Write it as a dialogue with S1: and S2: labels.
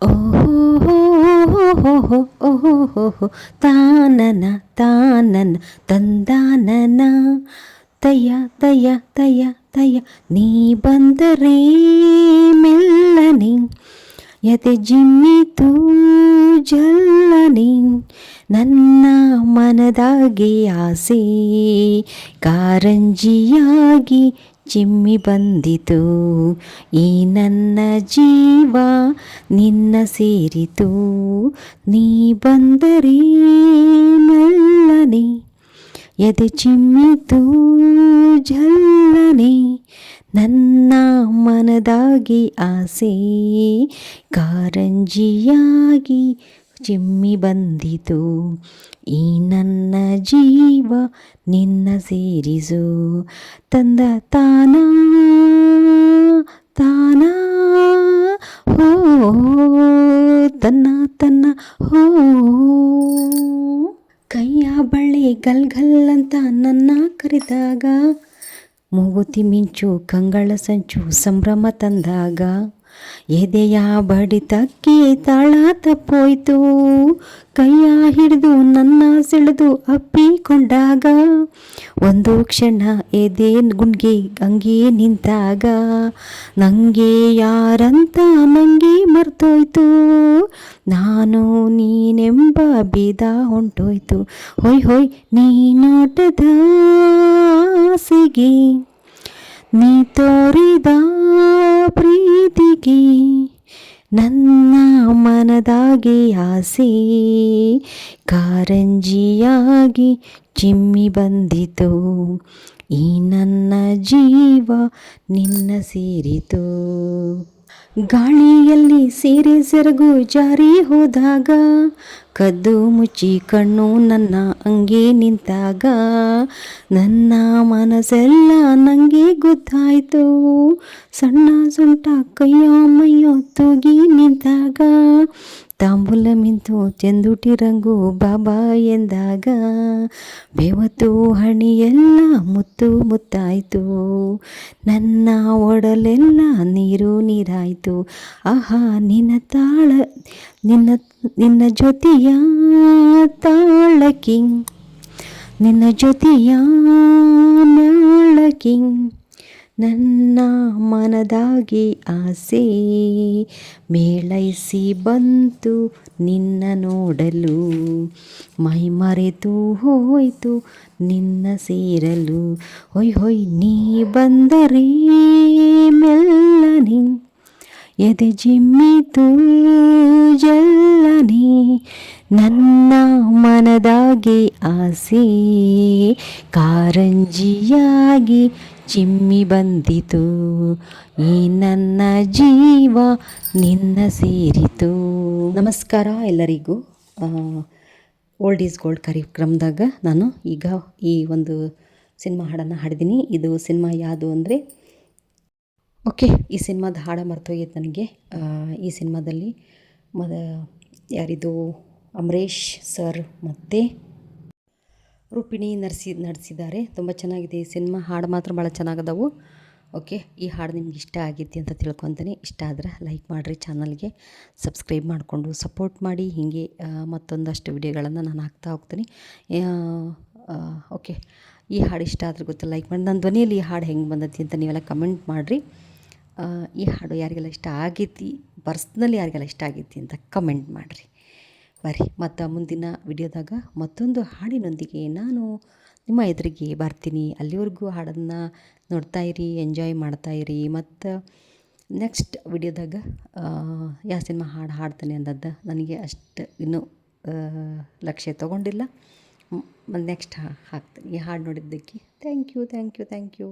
S1: ಓಹೋ ಓಹೋ ಓಹೋ ತಾನನ ತಾನನ ತಂದಾನನ ತಯ ತಯ ತಯ ತಯ ನೀ ಬಂದರೆ ಮೆಲ್ಲನೆ ಯತೆ ಜಿಮ್ಮಿತು ಜಲ್ಲನೆ ನನ್ನ ಮನದಾಗೆ ಆಸೆ ಕಾರಂಜಿಯಾಗಿ ಚಿಮ್ಮಿ ಬಂದಿತು ಈ ನನ್ನ ಜೀವ ನಿನ್ನ ಸೇರಿತು ನೀ ಬಂದರೆ ಮೆಲ್ಲನೆ ಎದೆ ಚಿಮ್ಮಿತು ಜಲ್ಲನೆ ನನ್ನ ಮನದಾಗಿ ಆಸೆ ಕಾರಂಜಿಯಾಗಿ ಚಿಮ್ಮಿ ಬಂದಿತು ಈ ನನ್ನ ಜೀವ ನಿನ್ನ ಸೇರಿಸು ತಂದ ತಾನ ತಾನ ಹೋ ತನ್ನ ತನ್ನ ಹೋ ಕೈಯ ಬಳ್ಳಿ ಗಲ್ ಗಲ್ ಅಂತ ನನ್ನ ಕರೆದಾಗ ಮೂಗುತಿ ಮಿಂಚು ಕಂಗಳ ಸಂಚು ಸಂಭ್ರಮ ತಂದಾಗ ಎದೆಯ ಬಡಿತಕ್ಕೆ ತಾಳ ತಪ್ಪೋಯ್ತು ಕೈಯ ಹಿಡಿದು ನನ್ನ ಸೆಳೆದು ಅಪ್ಪಿಕೊಂಡಾಗ ಒಂದು ಕ್ಷಣ ಎದೆ ಗುಂಡ್ಗೆ ಹಂಗೆ ನಿಂತಾಗ ನನಗೆ ಯಾರಂತ ನನಗೆ ಮರ್ತೋಯ್ತು ನಾನು ನೀನೆಂಬ ಭೇದ ಹೊಂಟೋಯ್ತು ಹೊಯ್ ಹೊಯ್ ನೀ ನೋಟದ ಆಸೆಗೆ ನೀ ತೋರಿದ ಪ್ರೀತಿಗೆ ನನ್ನ ಮನದಾಗೆ ಆಸೆ ಕಾರಂಜಿಯಾಗಿ ಚಿಮ್ಮಿ ಬಂದಿತು ಈ ನನ್ನ ಜೀವ ನಿನ್ನ ಸೇರಿತು ಗಾಳಿಯಲ್ಲಿ ಸೀರೆ ಸೆರಗು ಜಾರಿ ಹೋದಾಗ ಕದ್ದು ಮುಚ್ಚಿ ಕಣ್ಣು ನನ್ನ ಹಂಗೆ ನಿಂತಾಗ ನನ್ನ ಮನಸ್ಸೆಲ್ಲ ನನಗೆ ಗೊತ್ತಾಯಿತು ಸಣ್ಣ ಸೊಂಟ ಕೈಯೋ ಮೈಯೋ ತೂಗಿ ನಿಂತಾಗ ತಾಂಬೂಲ ಮಿಂತು ಚೆಂದುಟಿ ರಂಗು ಬಾಬಾ ಎಂದಾಗ ಬೆವತು ಹಣಿಯೆಲ್ಲ ಮುತ್ತು ಮುತ್ತಾಯಿತು ನನ್ನ ಒಡಲೆಲ್ಲ ನೀರು ನೀರಾಯಿತು ಆಹಾ ನಿನ್ನ ಜೊತೆಯ ತಾಳಕಿ ನಿನ್ನ ಜೊತೆಯ ಮ್ಯಾಳಕಿ ನನ್ನ ಮನದಾಗಿ ಆಸೆ ಮೇಳೈಸಿ ಬಂತು ನಿನ್ನ ನೋಡಲು ಮೈ ಮರೆತು ಹೋಯ್ತು ನಿನ್ನ ಸೇರಲು ಹೊಯ್ ಹೊಯ್ ನೀ ಬಂದರೆ ಮೆಲ್ಲನೆ ಎದೆ ಜಿಮ್ಮಿತು ಜಲ್ಲನೆ ನನ್ನ ಮನದಾಗೆ ಆಸೆ ಕಾರಂಜಿಯಾಗಿ ಚಿಮ್ಮಿ ಬಂದಿತು ಈ ನನ್ನ ಜೀವ ನಿನ್ನ ಸೇರಿತು. ನಮಸ್ಕಾರ ಎಲ್ಲರಿಗೂ. ಓಲ್ಡ್ ಈಸ್ ಗೋಲ್ಡ್ ಕಾರ್ಯಕ್ರಮದಾಗ ನಾನು ಈಗ ಈ ಒಂದು ಸಿನಿಮಾ ಹಾಡನ್ನು ಹಾಡಿದ್ದೀನಿ. ಇದು ಸಿನಿಮಾ ಯಾವುದು ಅಂದರೆ ಈ ಸಿನಿಮಾದ ಹಾಡು ಮರ್ತೋಗೈತೆ ನನಗೆ. ಈ ಸಿನಿಮಾದಲ್ಲಿ ಯಾರಿದು ಅಮರೇಶ್ ಸರ್ ಮತ್ತು ರೂಪಿಣಿ ನಡೆಸಿದ್ದಾರೆ. ತುಂಬ ಚೆನ್ನಾಗಿದೆ ಈ ಸಿನಿಮಾ. ಹಾಡು ಮಾತ್ರ ಭಾಳ ಚೆನ್ನಾಗದವು. ಈ ಹಾಡು ನಿಮ್ಗೆ ಇಷ್ಟ ಆಗಿತ್ತು ಅಂತ ತಿಳ್ಕೊತೀನಿ. ಇಷ್ಟ ಆದರೆ ಲೈಕ್ ಮಾಡಿರಿ, ಚಾನಲ್ಗೆ ಸಬ್ಸ್ಕ್ರೈಬ್ ಮಾಡಿಕೊಂಡು ಸಪೋರ್ಟ್ ಮಾಡಿ. ಹೀಗೆ ಮತ್ತೊಂದಷ್ಟು ವಿಡಿಯೋಗಳನ್ನು ನಾನು ಹಾಕ್ತಾ ಹೋಗ್ತೀನಿ. ಈ ಹಾಡು ಇಷ್ಟ ಆದರೆ ಗೊತ್ತಿಲ್ಲ ಲೈಕ್ ಮಾಡಿ. ನನ್ನ ಧ್ವನಿಯಲ್ಲಿ ಈ ಹಾಡು ಹೆಂಗೆ ಬಂದೈತಿ ಅಂತ ನೀವೆಲ್ಲ ಕಮೆಂಟ್ ಮಾಡಿರಿ. ಈ ಹಾಡು ಯಾರಿಗೆಲ್ಲ ಇಷ್ಟ ಆಗೈತಿ, ಪರ್ಸ್ನಲಿ ಯಾರಿಗೆಲ್ಲ ಇಷ್ಟ ಆಗೈತಿ ಅಂತ ಕಮೆಂಟ್ ಮಾಡಿರಿ. ಬರ್ರಿ, ಮತ್ತು ಮುಂದಿನ ವಿಡಿಯೋದಾಗ ಮತ್ತೊಂದು ಹಾಡಿನೊಂದಿಗೆ ನಾನು ನಿಮ್ಮ ಎದುರಿಗೆ ಬರ್ತೀನಿ. ಅಲ್ಲಿವರೆಗೂ ಹಾಡನ್ನು ನೋಡ್ತಾಯಿರಿ, ಎಂಜಾಯ್ ಮಾಡ್ತಾಯಿರಿ. ಮತ್ತು ನೆಕ್ಸ್ಟ್ ವಿಡಿಯೋದಾಗ ಯಾವ ಸಿನಿಮಾ ಹಾಡ್ತಾನೆ ಅನ್ನೋದು ನನಗೆ ಅಷ್ಟು ಇನ್ನೂ ಲಕ್ಷ್ಯ ತೊಗೊಂಡಿಲ್ಲ. ನೆಕ್ಸ್ಟ್ ಹಾಕ್ತೀನಿ. ಈ ಹಾಡು ನೋಡಿದ್ದಕ್ಕೆ ಥ್ಯಾಂಕ್ ಯು.